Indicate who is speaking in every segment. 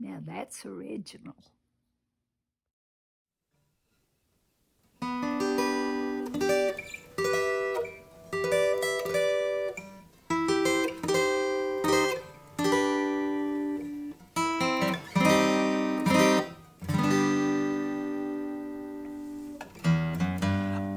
Speaker 1: Now that's original.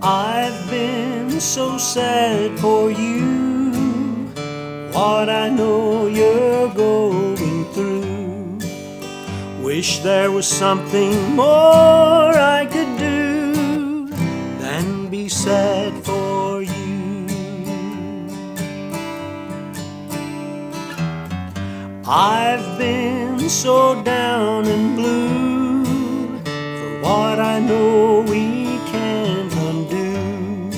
Speaker 2: I've been so sad for you, what I know you're going through. Wish there was something more I could do than be sad for you. I've been so down and blue for what I know we can't undo.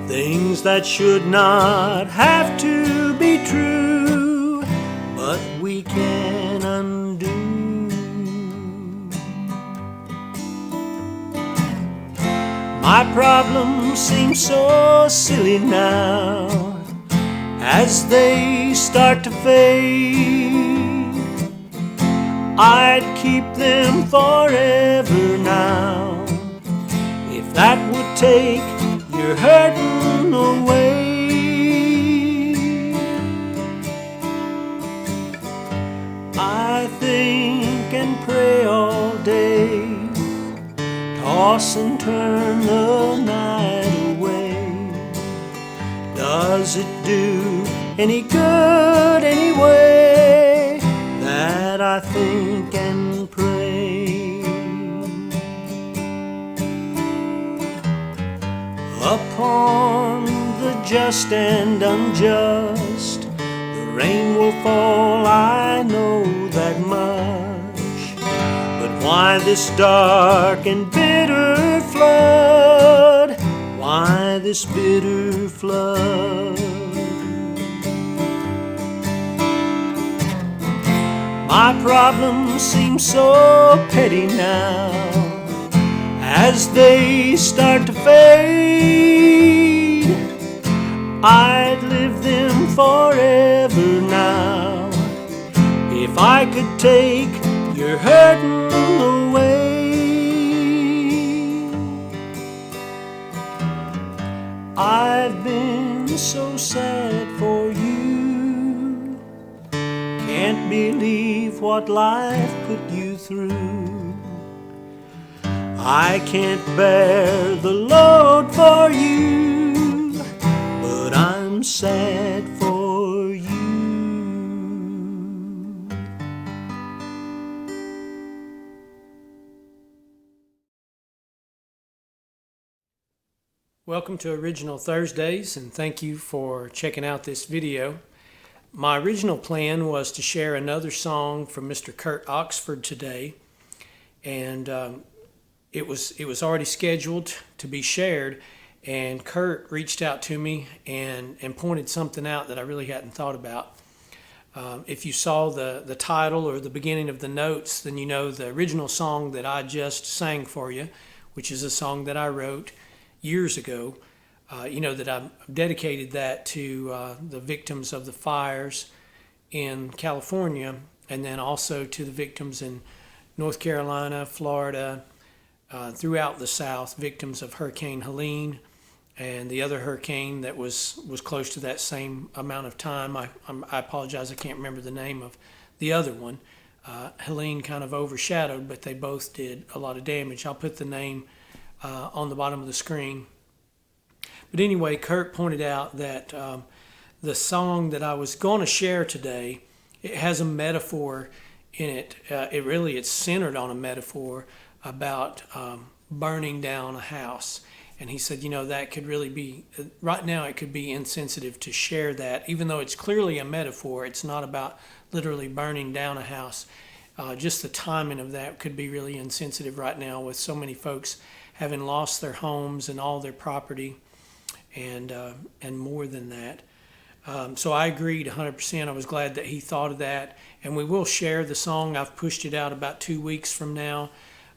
Speaker 2: Things that should not have to be true, but we can undo. My problems seem so silly now as they start to fade. I'd keep them forever now if that would take your hurting away. I think and pray all day, toss and turn the night away. Does it do any good anyway that I think and pray? Upon the just and unjust, the rain will fall, I know that much. But why this dark and bitter flood? Why this bitter flood? My problems seem so petty now as they start to fade. I'd live them forever now if I could take your hurting away. I've been so sad for you, can't believe what life put you through. I can't bear the load for you, but I'm sad for you. Welcome to Original Thursdays, and thank you for checking out this video. My original plan was to share another song from Mr. Kurt Oxford today, and it was already scheduled to be shared, and Kurt reached out to me and pointed something out that I really hadn't thought about. If you saw the title or the beginning of the notes, then you know the original song that I just sang for you, which is a song that I wrote years ago. You know that I've dedicated that to the victims of the fires in California, and then also to the victims in North Carolina, Florida, throughout the South, victims of Hurricane Helene and the other hurricane that was close to that same amount of time. I apologize, I can't remember the name of the other one. Helene kind of overshadowed, but they both did a lot of damage. I'll put the name on the bottom of the screen. But anyway, Kurt pointed out that the song that I was going to share today, it has a metaphor in it. It's centered on a metaphor about burning down a house. And he said, you know, that could really be, right now it could be insensitive to share that, even though it's clearly a metaphor. It's not about literally burning down a house. Just the timing of that could be really insensitive right now, with so many folks having lost their homes and all their property, and more than that. So I agreed 100%. I was glad that he thought of that. And we will share the song. I've pushed it out about 2 weeks from now.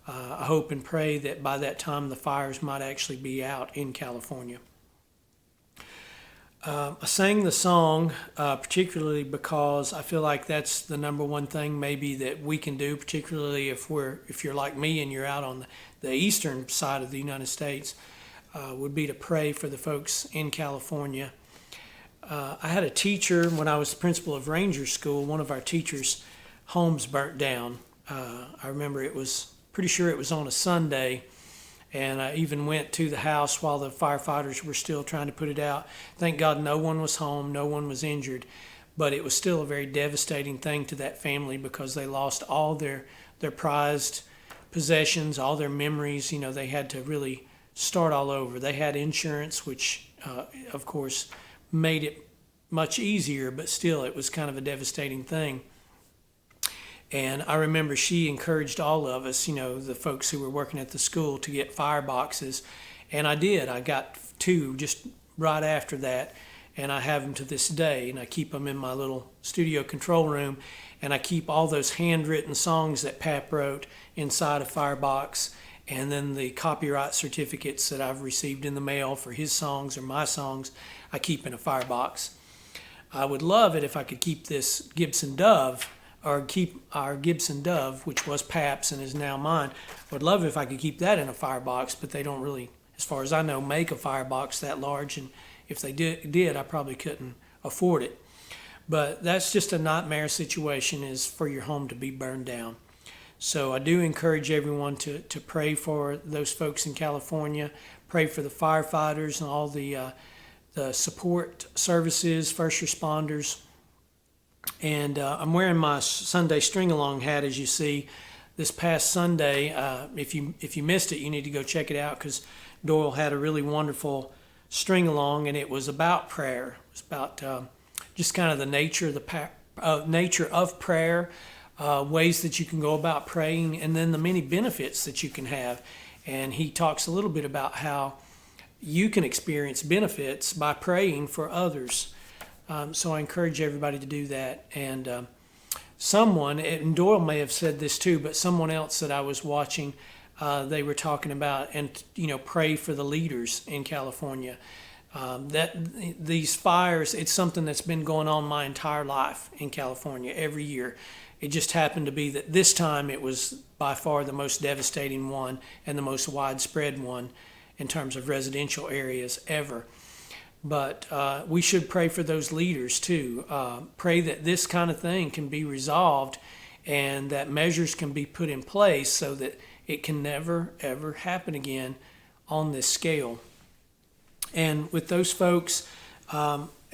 Speaker 2: I hope and pray that by that time the fires might actually be out in California. I sang the song particularly because I feel like that's the number one thing maybe that we can do, particularly if you're like me and you're out on the eastern side of the United States, would be to pray for the folks in California. I had a teacher when I was the principal of Ranger School. One of our teachers' homes burnt down. I remember pretty sure it was on a Sunday. And I even went to the house while the firefighters were still trying to put it out. Thank God no one was home, no one was injured. But it was still a very devastating thing to that family because they lost all their prized possessions, all their memories. You know, they had to really start all over. They had insurance, which, of course, made it much easier, but still it was kind of a devastating thing. And I remember she encouraged all of us, you know, the folks who were working at the school, to get fireboxes. And I did. I got 2 just right after that. And I have them to this day. And I keep them in my little studio control room. And I keep all those handwritten songs that Pap wrote inside a firebox. And then the copyright certificates that I've received in the mail for his songs or my songs, I keep in a firebox. I would love it if I could keep this Gibson Dove, or keep our Gibson Dove, which was Pap's and is now mine. I would love it if I could keep that in a firebox, but they don't really, as far as I know, make a firebox that large. And if they did, I probably couldn't afford it. But that's just a nightmare situation, is for your home to be burned down. So I do encourage everyone to pray for those folks in California, pray for the firefighters and all the support services, first responders. And I'm wearing my Sunday string-along hat, as you see. This past Sunday, if you missed it, you need to go check it out, because Doyle had a really wonderful string-along, and it was about prayer. It was about just kind of the nature of prayer, ways that you can go about praying, and then the many benefits that you can have. And he talks a little bit about how you can experience benefits by praying for others. So I encourage everybody to do that. And someone, and Doyle may have said this too, but someone else that I was watching, they were talking about, and pray for the leaders in California. That these fires, it's something that's been going on my entire life in California every year. It just happened to be that this time it was by far the most devastating one and the most widespread one in terms of residential areas ever. But we should pray for those leaders too. Pray that this kind of thing can be resolved and that measures can be put in place so that it can never, ever happen again on this scale. And with those folks,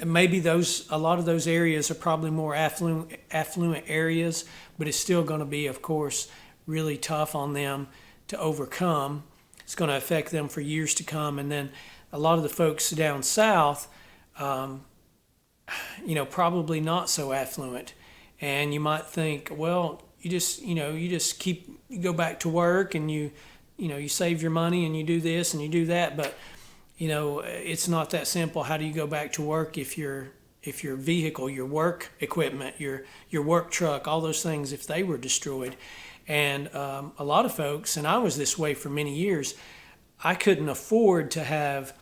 Speaker 2: maybe a lot of those areas are probably more affluent areas, but it's still going to be, of course, really tough on them to overcome. It's going to affect them for years to come. And then a lot of the folks down south, probably not so affluent. And you might think, well, you go back to work and you save your money and you do this and you do that. But, it's not that simple. How do you go back to work if your vehicle, your work equipment, your work truck, all those things, if they were destroyed? And a lot of folks, and I was this way for many years, I couldn't afford to have,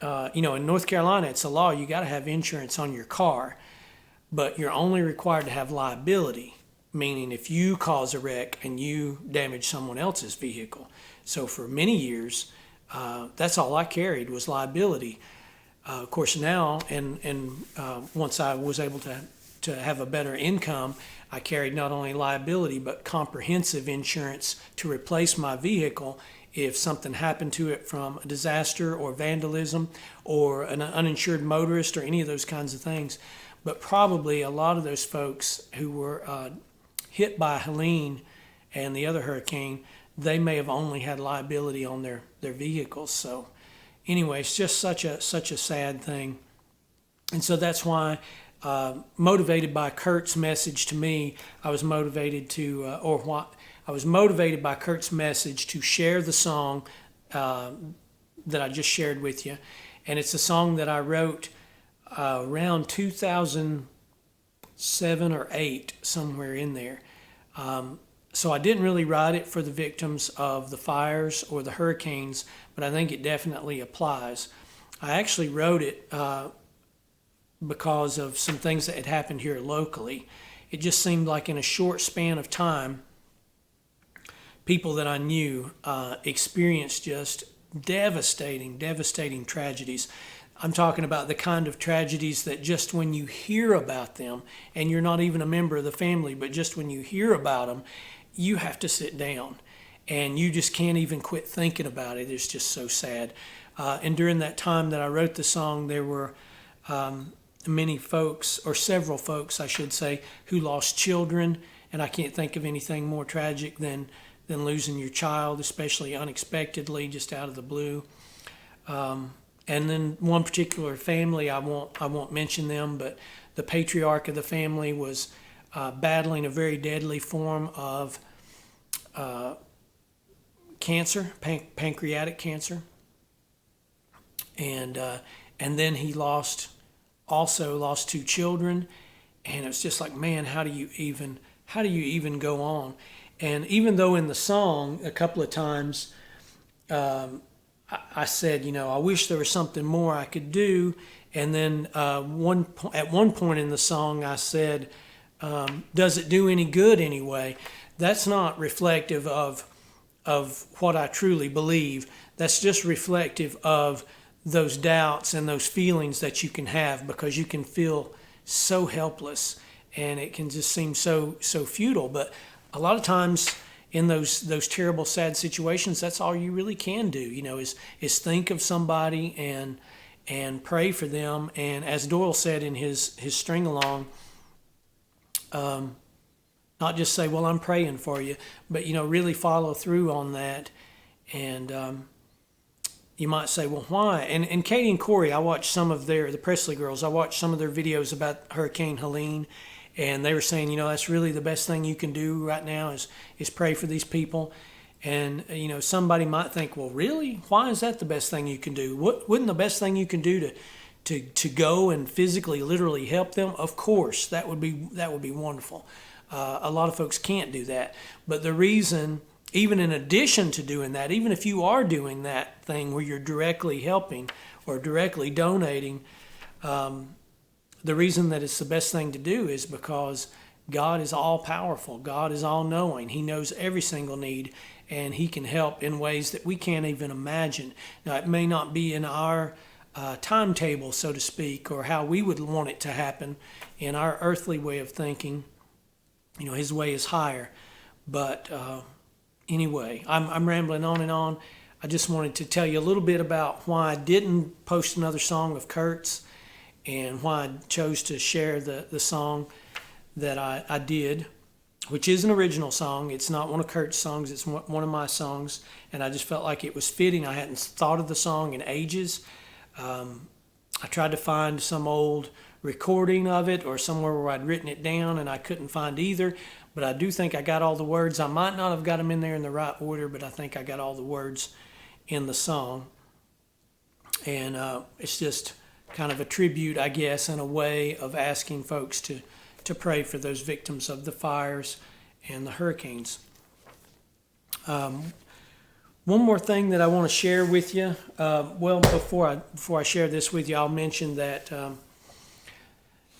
Speaker 2: in North Carolina, it's a law, you got to have insurance on your car, but you're only required to have liability, meaning if you cause a wreck and you damage someone else's vehicle. So for many years, that's all I carried was liability. Of course now, and once I was able to have a better income, I carried not only liability but comprehensive insurance to replace my vehicle if something happened to it from a disaster or vandalism or an uninsured motorist or any of those kinds of things. But probably a lot of those folks who were hit by Helene and the other hurricane, they may have only had liability on their vehicles. So anyway, it's just such a sad thing. And so that's why, motivated by Kurt's message to me, I was motivated by Kurt's message to share the song that I just shared with you. And it's a song that I wrote around 2007 or 8, somewhere in there. So I didn't really write it for the victims of the fires or the hurricanes, but I think it definitely applies. I actually wrote it because of some things that had happened here locally. It just seemed like in a short span of time, people that I knew experienced just devastating tragedies. I'm talking about the kind of tragedies that just when you hear about them, and you're not even a member of the family, but just when you hear about them, you have to sit down and you just can't even quit thinking about it. It's just so sad. And during that time that I wrote the song, there were many folks, or several folks, I should say, who lost children. And I can't think of anything more tragic than losing your child, especially unexpectedly, just out of the blue. And then one particular family, I won't mention them, but the patriarch of the family was battling a very deadly form of cancer, pancreatic cancer, and then he also lost two children, and it's just like, man, how do you even go on? And even though in the song a couple of times I said, I wish there was something more I could do, and then at one point in the song I said, does it do any good anyway? That's not reflective of what I truly believe. That's just reflective of those doubts and those feelings that you can have, because you can feel so helpless and it can just seem so futile. But a lot of times in those terrible, sad situations, that's all you really can do, is think of somebody and pray for them. And as Doyle said in his string along, not just say, well, I'm praying for you, but, really follow through on that. And you might say, well, why? And Katie and Corey, I watched some of the Presley girls, I watched some of their videos about Hurricane Helene, and they were saying, that's really the best thing you can do right now is pray for these people. And, somebody might think, well, really? Why is that the best thing you can do? Wouldn't the best thing you can do to go and physically, literally help them? Of course, that would be wonderful. A lot of folks can't do that. But the reason, even in addition to doing that, even if you are doing that thing where you're directly helping or directly donating, the reason that it's the best thing to do is because God is all powerful. God is all knowing. He knows every single need, and He can help in ways that we can't even imagine. Now, it may not be in our timetable, so to speak, or how we would want it to happen in our earthly way of thinking. His way is higher. But anyway, I'm rambling on and on. I just wanted to tell you a little bit about why I didn't post another song of Kurt's, and why I chose to share the song that I did, which is an original song. It's not one of Kurt's songs. It's one of my songs, and I just felt like it was fitting. I hadn't thought of the song in ages. I tried to find some old recording of it or somewhere where I'd written it down, and I couldn't find either. But I do think I got all the words. I might not have got them in there in the right order, but I think I got all the words in the song. And it's just kind of a tribute, I guess, in a way of asking folks to pray for those victims of the fires and the hurricanes. One more thing that I want to share with you. Before I share this with you, I'll mention that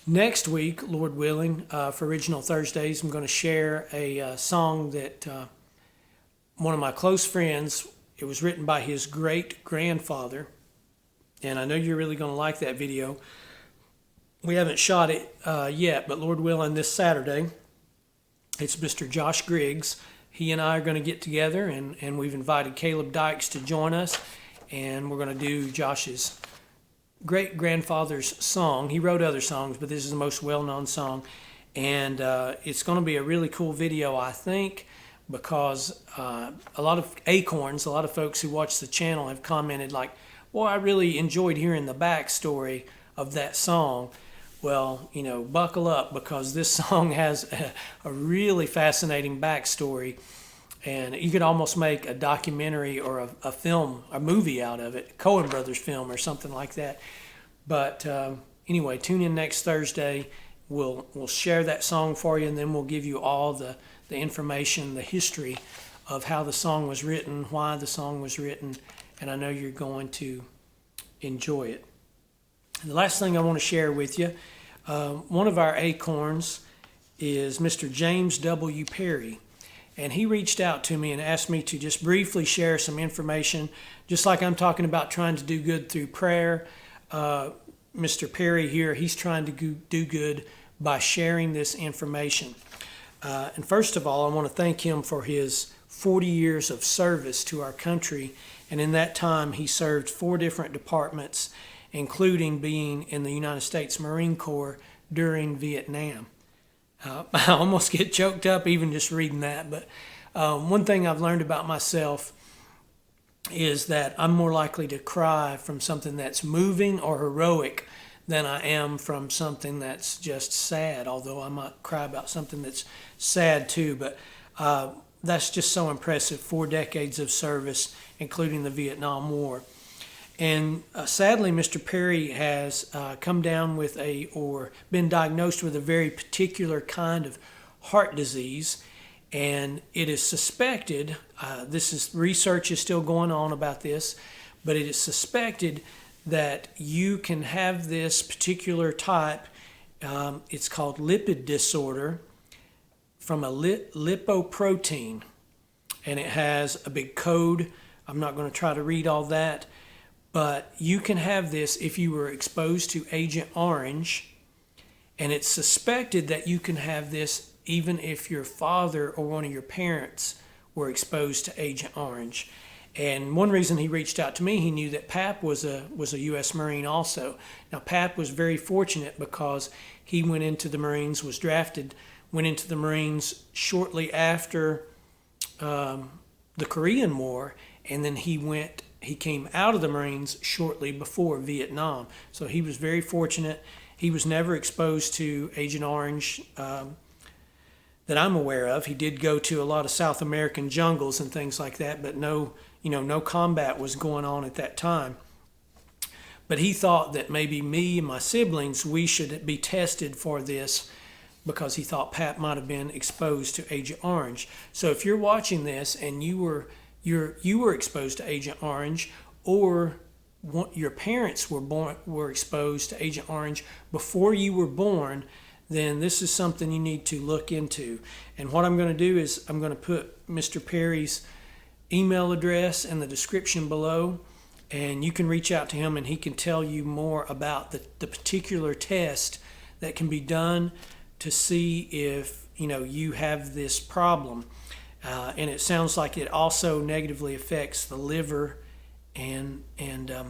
Speaker 2: next week, Lord willing, for Original Thursdays, I'm going to share a song that one of my close friends, it was written by his great-grandfather. And I know you're really going to like that video. We haven't shot it yet, but Lord willing, this Saturday, it's Mr. Josh Griggs. He and I are going to get together, and we've invited Caleb Dykes to join us, and we're going to do Josh's great-grandfather's song. He wrote other songs, but this is the most well-known song. And it's going to be a really cool video, I think, because a lot of acorns, a lot of folks who watch the channel have commented like, well, I really enjoyed hearing the backstory of that song. Well, buckle up, because this song has a really fascinating backstory, and you could almost make a documentary or a film, a movie out of it, Coen Brothers film or something like that. But anyway, tune in next Thursday. We'll share that song for you, and then we'll give you all the information, the history of how the song was written, why the song was written, and I know you're going to enjoy it. The last thing I want to share with you, one of our acorns is Mr. James W. Perry. And he reached out to me and asked me to just briefly share some information, just like I'm talking about trying to do good through prayer. Mr. Perry here, he's trying to do good by sharing this information. And first of all, I want to thank him for his 40 years of service to our country. And in that time, he served 4 different departments, including being in the United States Marine Corps during Vietnam. I almost get choked up even just reading that. But one thing I've learned about myself is that I'm more likely to cry from something that's moving or heroic than I am from something that's just sad, although I might cry about something that's sad too. But that's just so impressive, 4 decades of service, including the Vietnam War. And sadly, Mr. Perry has come down with or been diagnosed with a very particular kind of heart disease. And it is suspected, research is still going on about this, but it is suspected that you can have this particular type, it's called lipid disorder, from a lipoprotein. And it has a big code. I'm not going to try to read all that. But you can have this if you were exposed to Agent Orange, and it's suspected that you can have this even if your father or one of your parents were exposed to Agent Orange. And one reason he reached out to me, he knew that Pap was a U.S. Marine also. Now, Pap was very fortunate because he went into the Marines, was drafted, went into the Marines shortly after the Korean War, and then he came out of the Marines shortly before Vietnam. So he was very fortunate. He was never exposed to Agent Orange that I'm aware of. He did go to a lot of South American jungles and things like that, but no combat was going on at that time. But he thought that maybe me and my siblings, we should be tested for this because he thought Pat might have been exposed to Agent Orange. So if you're watching this and you were exposed to Agent Orange, or your parents were exposed to Agent Orange before you were born, then this is something you need to look into. And what I'm going to do is I'm going to put Mr. Perry's email address in the description below, and you can reach out to him and he can tell you more about the particular test that can be done to see if you have this problem. And it sounds like it also negatively affects the liver and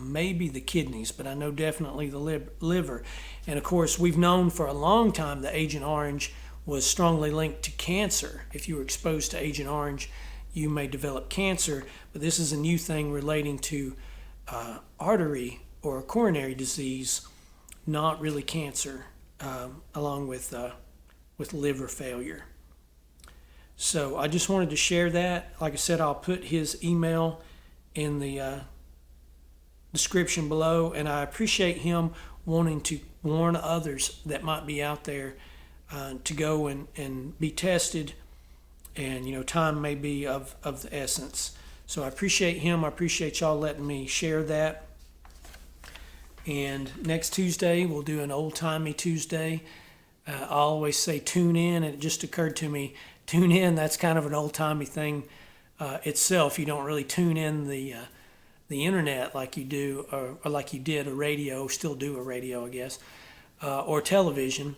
Speaker 2: maybe the kidneys, but I know definitely the liver. And of course, we've known for a long time that Agent Orange was strongly linked to cancer. If you were exposed to Agent Orange, you may develop cancer, but this is a new thing relating to artery or coronary disease, not really cancer, along with liver failure. So I just wanted to share that. Like I said, I'll put his email in the description below, and I appreciate him wanting to warn others that might be out there to go and be tested, and time may be of the essence. So I appreciate him. I appreciate y'all letting me share that. And next Tuesday we'll do an old-timey Tuesday. I always say tune in, and it just occurred to me, tune in, that's kind of an old-timey thing itself. You don't really tune in the internet like you do, or like you did a radio, still do a radio, I guess, or television.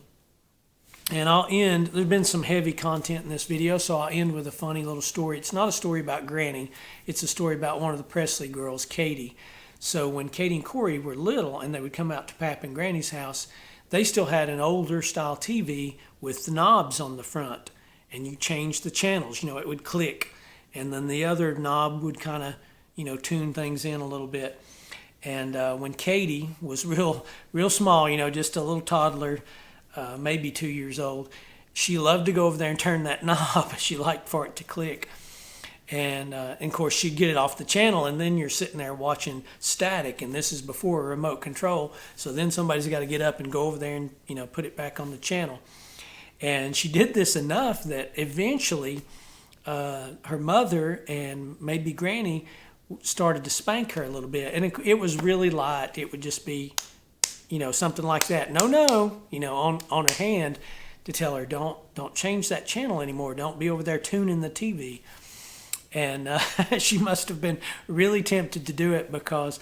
Speaker 2: And I'll end, there's been some heavy content in this video, so I'll end with a funny little story. It's not a story about Granny, it's a story about one of the Presley girls, Katie. So when Katie and Corey were little and they would come out to Pap and Granny's house, they still had an older style TV with the knobs on the front, and you changed the channels, it would click, and then the other knob would kind of tune things in a little bit. And when Katie was real small, just a little toddler, maybe 2 years old, she loved to go over there and turn that knob. She liked for it to click. And of course, she'd get it off the channel, and then you're sitting there watching static, and this is before a remote control. So then somebody's got to get up and go over there and put it back on the channel. And she did this enough that eventually her mother and maybe Granny started to spank her a little bit. And it was really light. It would just be, something like that. No, on her hand to tell her, don't change that channel anymore. Don't be over there tuning the TV. And she must have been really tempted to do it because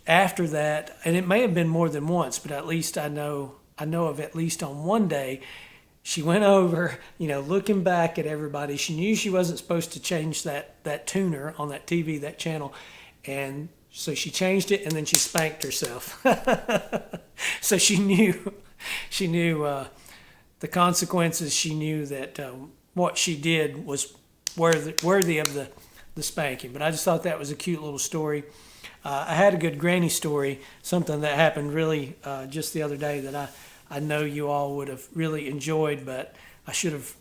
Speaker 2: after that, and it may have been more than once, but at least I know of at least on one day, she went over, looking back at everybody. She knew she wasn't supposed to change that tuner on that TV, that channel. And so she changed it, and then she spanked herself. So she knew the consequences. She knew that what she did was worthy of the spanking. But I just thought that was a cute little story. I had a good granny story, something that happened really just the other day that I know you all would have really enjoyed, but I should have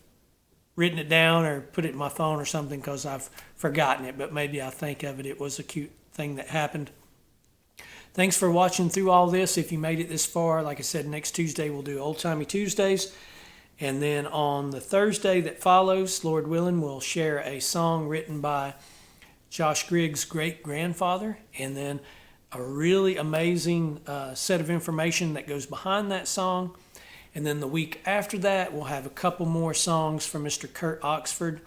Speaker 2: written it down or put it in my phone or something because I've forgotten it, but maybe I'll think of it. It was a cute thing that happened. Thanks for watching through all this. If you made it this far, like I said, next Tuesday we'll do Old Timey Tuesdays. And then on the Thursday that follows, Lord willing, we'll share a song written by Josh Griggs' great-grandfather, and then a really amazing set of information that goes behind that song. And then the week after that, we'll have a couple more songs from Mr. Kurt Oxford.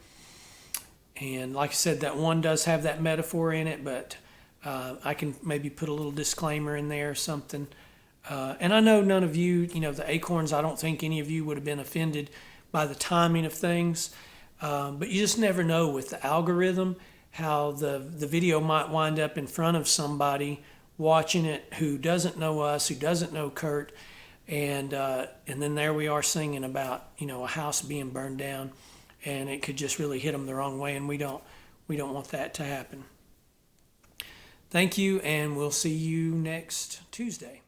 Speaker 2: And like I said, that one does have that metaphor in it, but I can maybe put a little disclaimer in there or something. And I know none of you, the acorns, I don't think any of you would have been offended by the timing of things. But you just never know with the algorithm how the video might wind up in front of somebody watching it who doesn't know us, who doesn't know Kurt. And then there we are singing about, a house being burned down. And it could just really hit them the wrong way. And we don't want that to happen. Thank you, and we'll see you next Tuesday.